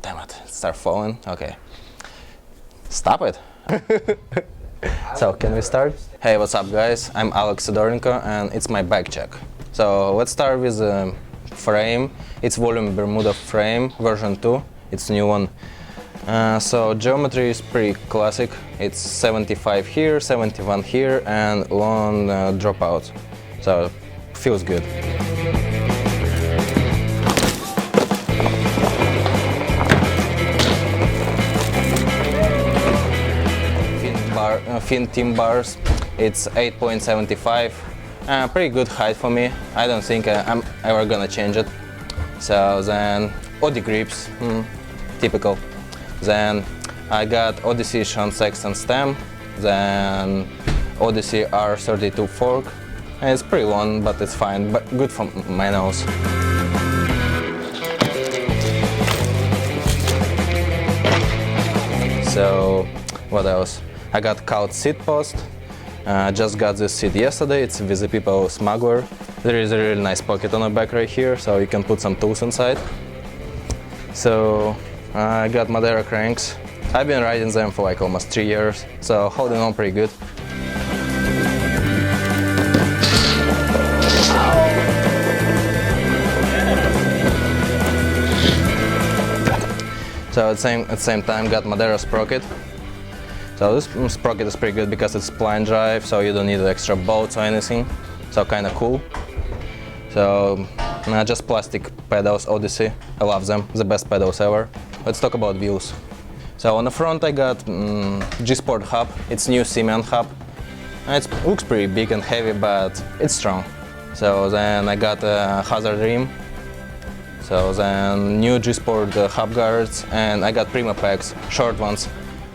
damn it, start falling. Okay. Stop it. So, can we start? Hey, what's up, guys? I'm Sidorenko, and it's my bike check. So, let's start with the frame. It's Wellman Bermuda frame, version 2. It's new one. So, geometry is pretty classic. It's 75 here, 71 here, and long dropout. So, feels good. Fin team bars, it's 8.75, pretty good height for me. I don't think I'm ever gonna change it. So then Audi grips, typical. Then I got Odyssey shunt sextant stem, then Odyssey R32 fork, and it's pretty long, but it's fine, but good for my nose. So what else? I got Couch seat post. Just got this seat yesterday. It's with the people smuggler. There is a really nice pocket on the back right here, so you can put some tools inside. So I got Madeira cranks. I've been riding them for like almost 3 years, so holding on pretty good. So at the same time got Madeira sprocket. So this sprocket is pretty good because it's spline drive, so you don't need extra bolts or anything. So kind of cool. So just plastic pedals, Odyssey. I love them, the best pedals ever. Let's talk about wheels. So on the front I got G-Sport hub. It's new cement hub. It looks pretty big and heavy, but it's strong. So then I got a hazard rim. So then new G-Sport hub guards, and I got Prima packs, short ones.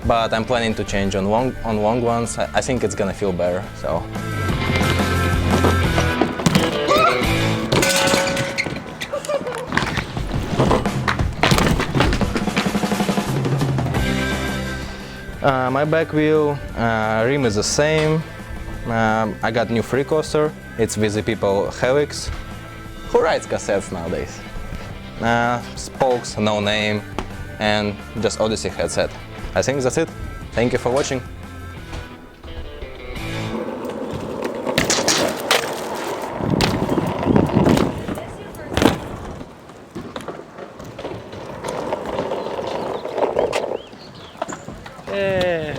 But I'm planning to change on long ones. I think it's gonna feel better. So. My back wheel rim is the same. I got new free coaster. It's with the people Helix. Who rides cassettes nowadays? Spokes, no name, and just Odyssey headset. I think that's it. Thank you for watching. Yeah.